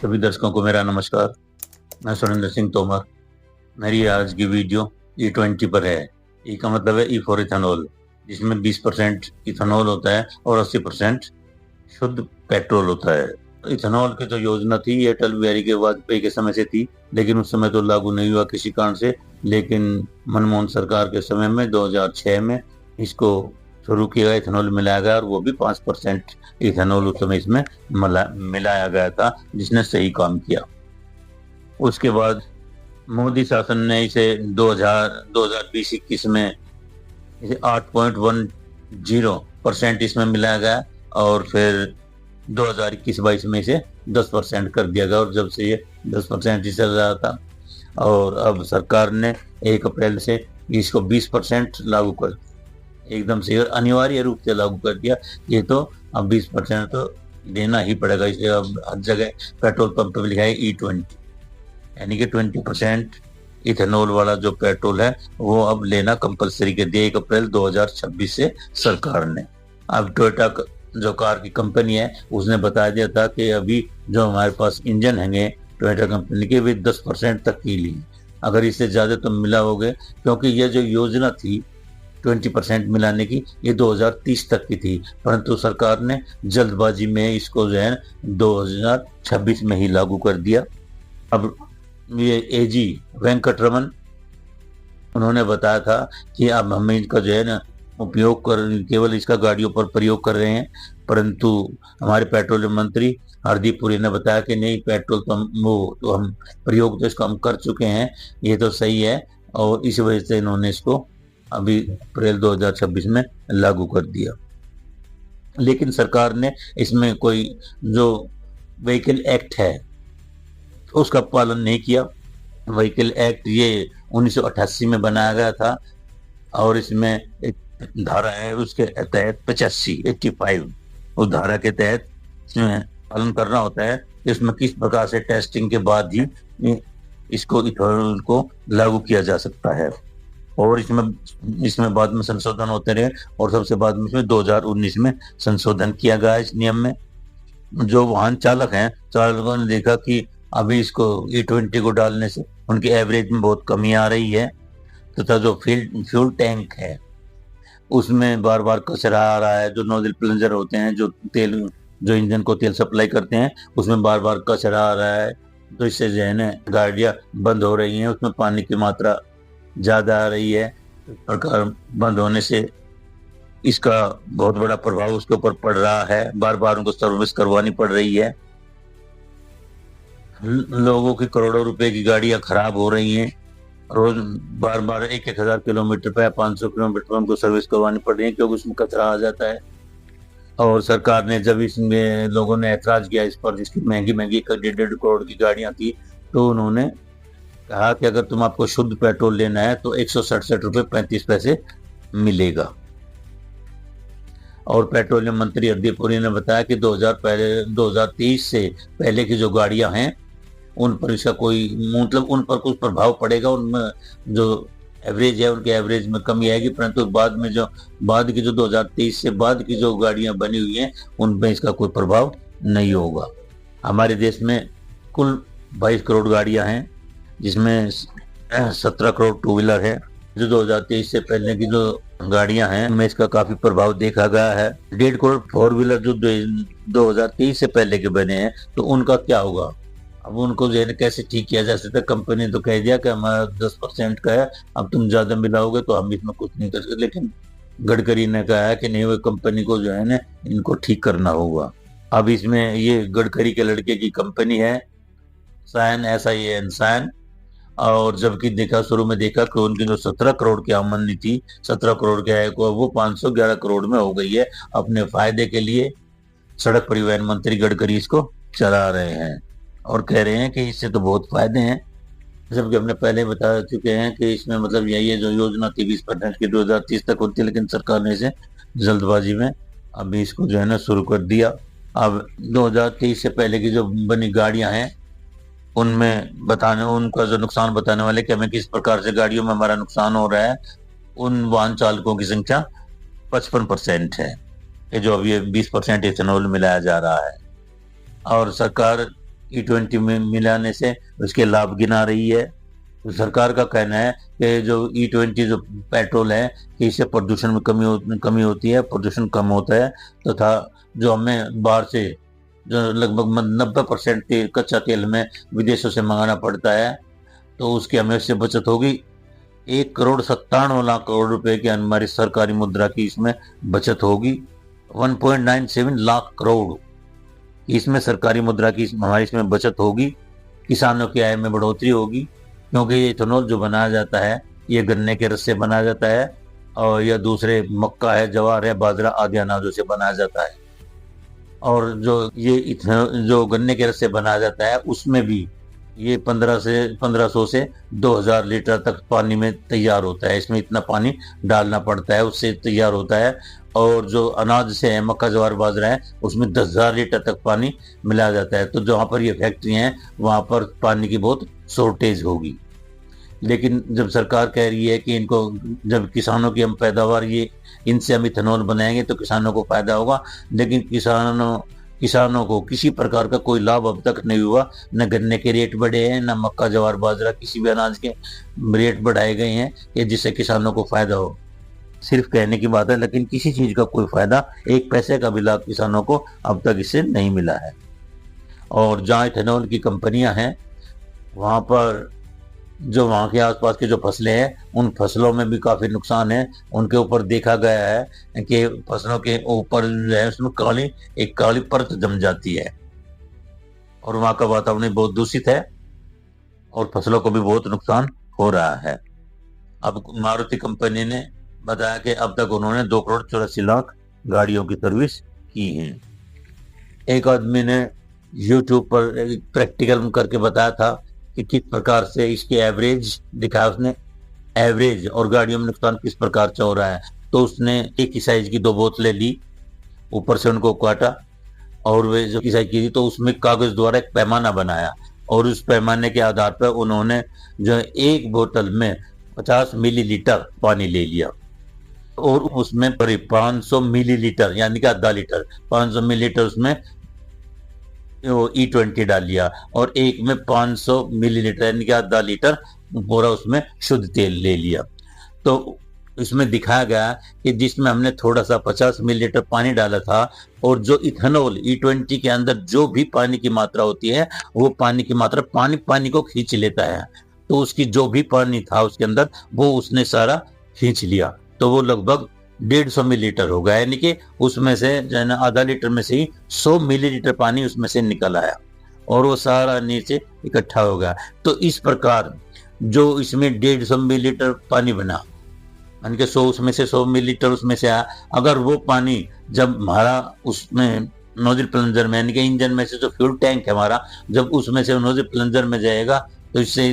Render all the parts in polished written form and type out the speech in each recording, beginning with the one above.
सभी दर्शकों को मेरा नमस्कार। मैं सुरेंद्र सिंह तोमर। मेरी आज की वीडियो E20 पर है। ई का मतलब है ई फॉर इथेनॉल, जिसमें 20% इथेनॉल होता है और 80% शुद्ध पेट्रोल होता है। इथेनॉल की जो योजना थी ये अटल बिहारी के वाजपेयी के समय से थी, लेकिन उस समय तो लागू नहीं हुआ किसी कारण से। लेकिन मनमोहन सरकार के समय में 2006 में इसको शुरू किया गया, इथेनॉल मिलाया गया और वो भी 5% इथेनॉल उस समय इसमें मिलाया गया था, जिसने सही काम किया। उसके बाद मोदी शासन ने इसे 2020-21 में इसे 8.10% इसमें मिलाया गया और फिर 2021-22 में इसे 10% कर दिया गया। और जब से ये 10% ही चल रहा था और अब सरकार ने 1 अप्रैल से इसको 20% लागू कर, एकदम से अनिवार्य रूप से लागू कर दिया। ये तो अब 20% तो देना ही पड़ेगा। इसलिए अब हर जगह पेट्रोल पंप पर लिखा है E20, यानी कि 20% इथेनॉल वाला जो पेट्रोल है वो अब लेना कंपलसरी कर दिया 1 अप्रैल 2026 से सरकार ने। अब टोयोटा जो कार की कंपनी है उसने बता दिया था कि अभी जो हमारे पास इंजन हैंगे टोयोटा कंपनी के, वे 10% तक की ली। अगर इससे ज्यादा तो मिलाओगे, क्योंकि ये जो योजना थी 20% मिलाने की, ये 2030 तक की थी, परंतु सरकार ने जल्दबाजी में इसको जो है 2026 में ही लागू कर दिया। अब ये AG वेंकटरमन उन्होंने बताया था कि अब हम इसका जो है ना उपयोग केवल इसका गाड़ियों पर प्रयोग कर रहे हैं, परंतु हमारे पेट्रोलियम मंत्री हरदीप पुरी ने बताया कि नहीं, पेट्रोल पंप तो हम प्रयोग तो इसका हम कर चुके हैं, ये तो सही है। और इस वजह से इन्होंने इसको अभी अप्रैल 2026 में लागू कर दिया। लेकिन सरकार ने इसमें कोई जो व्हीकल एक्ट है उसका पालन नहीं किया। व्हीकल एक्ट ये 1988 में बनाया गया था और इसमें एक धारा है, उसके तहत 85 उस धारा के तहत इसमें पालन करना होता है। इसमें किस प्रकार से टेस्टिंग के बाद ही इसको इथेनॉल को लागू किया जा सकता है। और इसमें बाद में संशोधन होते रहे और सबसे बाद में इसमें 2019 में संशोधन किया गया इस नियम में। जो वाहन चालक हैं, चालकों ने देखा कि अभी इसको E20 को डालने से उनकी एवरेज में बहुत कमी आ रही है, तथा जो फ्यूल टैंक है उसमें बार बार कचरा आ रहा है। जो नोजल प्लंजर होते हैं, जो इंजन को तेल सप्लाई करते हैं, उसमें बार बार कचरा आ रहा है, तो इससे जो है ना गाड़ियां बंद हो रही हैं, उसमें पानी की मात्रा ज्यादा आ रही है। इस प्रकार बंद होने से इसका बहुत बड़ा प्रभाव उसके ऊपर पड़ रहा है, बार बार उनको सर्विस करवानी पड़ रही है। लोगों की करोड़ों रुपए की गाड़ियां खराब हो रही हैं, रोज बार बार 1,000 किलोमीटर पे 500 किलोमीटर पे उनको सर्विस करवानी पड़ रही है, क्योंकि उसमें कचरा आ जाता है। और सरकार ने जब इसमें लोगों ने ऐतराज किया इस पर, जिसकी महंगी महंगी 1.5 करोड़ की गाड़ियां थी, तो उन्होंने कहा कि अगर तुम आपको शुद्ध पेट्रोल लेना है तो 167 रुपये 35 पैसे मिलेगा। और पेट्रोलियम मंत्री हरदीप पुरी ने बताया कि 2023 से पहले की जो गाड़ियां हैं उन पर इसका कोई उन पर कुछ प्रभाव पड़ेगा, उनमें जो एवरेज है उनके एवरेज में कमी आएगी, परंतु बाद की जो 2023 से बाद की जो गाड़ियां बनी हुई हैं उनमें इसका कोई प्रभाव नहीं होगा। हमारे देश में कुल 22 करोड़ गाड़ियां हैं, जिसमें 17 करोड़ टू व्हीलर है। जो 2023 से पहले की जो गाड़ियां हैं उनमें इसका काफी प्रभाव देखा गया है। 1.5 करोड़ 4 व्हीलर जो 2023 से पहले के बने हैं, तो उनका क्या होगा? अब उनको जो है कैसे ठीक किया जा सकता है? कंपनी तो कह दिया कि हमारा 10% का है, अब तुम ज्यादा मिलाओगे तो हम इसमें कुछ नहीं कर सकते। लेकिन गडकरी ने कहा है कि नहीं, वो कंपनी को जो है ना इनको ठीक करना होगा। अब इसमें ये गडकरी के लड़के की कंपनी है साइन, SIAN, और जबकि शुरू में देखा कि उनकी जो 17 करोड़ की आमदनी थी, 17 करोड़ के आय को वो 511 करोड़ में हो गई है। अपने फायदे के लिए सड़क परिवहन मंत्री गडकरी इसको चला रहे हैं और कह रहे हैं कि इससे तो बहुत फायदे हैं, जबकि हमने पहले बता चुके हैं कि इसमें मतलब यही है, जो योजना थी 20% की 2030 तक होती है, लेकिन सरकार ने इसे जल्दबाजी में अभी इसको जो है ना शुरू कर दिया। अब 2023 से पहले की जो बनी गाड़ियां हैं उनमें उनका जो नुकसान बताने वाले कि हमें किस प्रकार से गाड़ियों में हमारा नुकसान हो रहा है, उन वाहन चालकों की संख्या 55% है, जो अभी 20% इथेनॉल मिलाया जा रहा है। और सरकार E20 में मिलाने से उसके लाभ गिना रही है। तो सरकार का कहना है कि जो E20 जो पेट्रोल है कि इससे प्रदूषण में कमी होती है, प्रदूषण कम होता है तथा जो हमें बाहर से जो लगभग 90% कच्चा तेल में विदेशों से मंगाना पड़ता है, तो उसकी हमें उससे बचत होगी। 1,97,00,000 करोड़ रुपए की हमारी सरकारी मुद्रा की इसमें बचत होगी। 1.97 लाख करोड़ इसमें सरकारी मुद्रा की हमारी इसमें बचत होगी। किसानों की आय में बढ़ोतरी होगी, क्योंकि ये इथेनॉल जो बनाया जाता है ये गन्ने के रस से बनाया जाता है और यह दूसरे मक्का है, जवार है, बाजरा आदि अनाजों से बनाया जाता है। और जो गन्ने के रस से बनाया जाता है उसमें भी ये 1500 से 2000 लीटर तक पानी में तैयार होता है। इसमें इतना पानी डालना पड़ता है, उससे तैयार होता है। और जो अनाज से है, मक्का जवार बाजरा है, उसमें 10,000 लीटर तक पानी मिलाया जाता है। तो जहाँ पर ये फैक्ट्री हैं वहाँ पर पानी की बहुत शॉर्टेज होगी। लेकिन जब सरकार कह रही है कि इनको, जब किसानों की हम पैदावार ये इनसे हम इथेनॉल बनाएंगे तो किसानों को फायदा होगा, लेकिन किसानों को किसी प्रकार का कोई लाभ अब तक नहीं हुआ। न गन्ने के रेट बढ़े हैं, न मक्का जवार बाजरा किसी भी अनाज के रेट बढ़ाए गए हैं कि जिससे किसानों को फायदा हो। सिर्फ कहने की बात है, लेकिन किसी चीज का कोई फायदा, एक पैसे का भी लाभ किसानों को अब तक इससे नहीं मिला है। और जहाँ इथेनॉल की कंपनियां हैं वहाँ पर जो वहाँ के आसपास की जो फसलें हैं उन फसलों में भी काफी नुकसान है। उनके ऊपर देखा गया है कि फसलों के ऊपर जो है उसमें एक काली परत जम जाती है और वहाँ का वातावरण बहुत दूषित है और फसलों को भी बहुत नुकसान हो रहा है। अब मारुति कंपनी ने बताया कि अब तक उन्होंने 2,84,00,000 गाड़ियों की सर्विस की है। एक आदमी ने YouTube पर प्रैक्टिकल करके बताया था कि किस प्रकार से इसके एवरेज दिखाया उसने, एवरेज और गाड़ियों में नुकसान किस प्रकार से हो रहा है। तो उसने एक ही साइज की 2 बोतलें ली, ऊपर से उनको काटा और वे जो साइज की थी तो उसमें कागज द्वारा एक पैमाना बनाया और उस पैमाने के आधार पर उन्होंने जो एक बोतल में 50 मिलीलीटर पानी ले लिया और उसमें 500 मिलीलीटर यानी कि आधा लीटर 500 मिलीलीटर उसमें E20 डाल लिया और एक में 500 मिलीलीटर यानी कि आधा लीटर पूरा उसमें शुद्ध तेल ले लिया। तो इसमें दिखाया गया कि जिसमें हमने थोड़ा सा 50 मिलीलीटर पानी डाला था और जो इथेनॉल E20 के अंदर जो भी पानी की मात्रा होती है वो पानी की मात्रा पानी को खींच लेता है। तो उसकी जो भी पानी था उसके अंदर वो उसने सारा खींच लिया, तो वो लगभग 150 मिलीलीटर हो गया, यानी कि उसमें से जो है ना आधा लीटर में से ही 100 मिलीलीटर पानी उसमें से निकल आया और वो सारा नीचे इकट्ठा हो गया। तो इस प्रकार जो इसमें 150 मिलीलीटर पानी बना, यानी कि 100 उसमें से 100 मिलीलीटर उसमें से आया, अगर वो पानी जब हमारा उसमें नोजल प्लंजर में यानी कि इंजन में से जो फ्यूल टैंक है हमारा, जब उसमें से नोजल प्लंजर में जाएगा तो इससे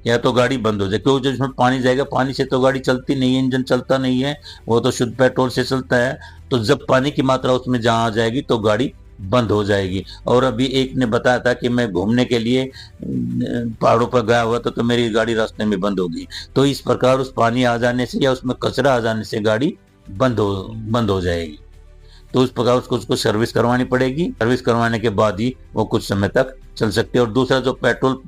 या तो गाड़ी बंद हो जाए, क्योंकि जब इसमें पानी जाएगा, पानी से तो गाड़ी चलती नहीं है, इंजन चलता नहीं है, वो तो शुद्ध पेट्रोल से चलता है। तो जब पानी की मात्रा उसमें जहाँ आ जाएगी तो गाड़ी बंद हो जाएगी। और अभी एक ने बताया था कि मैं घूमने के लिए पहाड़ों पर गया हुआ तो मेरी गाड़ी रास्ते में बंद होगी। तो इस प्रकार उस पानी आ जाने से या उसमें कचरा आ जाने से गाड़ी बंद हो जाएगी। तो उस प्रकार उसको सर्विस करवानी पड़ेगी, सर्विस करवाने के बाद ही वो कुछ समय तक चल सकती है। और दूसरा जो पेट्रोल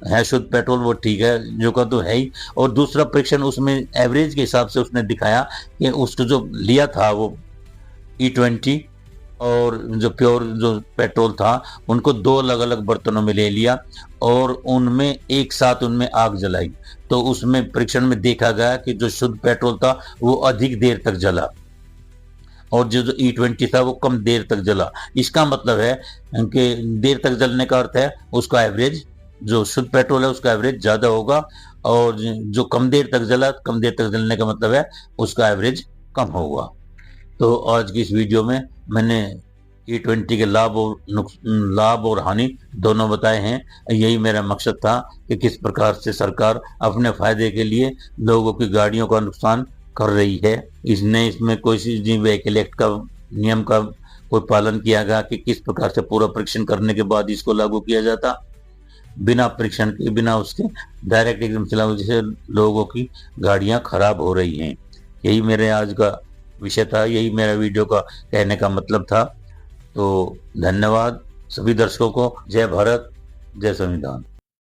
है, शुद्ध पेट्रोल, वो ठीक है, जो का तो है ही। और दूसरा परीक्षण उसमें एवरेज के हिसाब से उसने दिखाया कि उसको जो लिया था वो E20 और जो प्योर जो पेट्रोल था उनको 2 अलग अलग बर्तनों में ले लिया और उनमें एक साथ उनमें आग जलाई। तो उसमें परीक्षण में देखा गया कि जो शुद्ध पेट्रोल था वो अधिक देर तक जला और जो E20 था वो कम देर तक जला। इसका मतलब है कि देर तक जलने का अर्थ है उसका एवरेज, जो शुद्ध पेट्रोल है उसका एवरेज ज्यादा होगा और जो कम देर तक जलने का मतलब है उसका एवरेज कम होगा। तो आज की इस वीडियो में मैंने E20 के लाभ और हानि दोनों बताए हैं। यही मेरा मकसद था कि किस प्रकार से सरकार अपने फायदे के लिए लोगों की गाड़ियों का नुकसान कर रही है। इसमें कोई व्हीकल एक्ट का नियम का कोई पालन किया गया कि किस प्रकार से पूरा परीक्षण करने के बाद इसको लागू किया जाता, बिना परीक्षण के, बिना उसके डायरेक्ट एकदम चलाओ, जैसे लोगों की गाड़ियां खराब हो रही हैं। यही मेरे आज का विषय था, यही मेरा वीडियो का कहने का मतलब था। तो धन्यवाद। सभी दर्शकों को जय भारत, जय संविधान।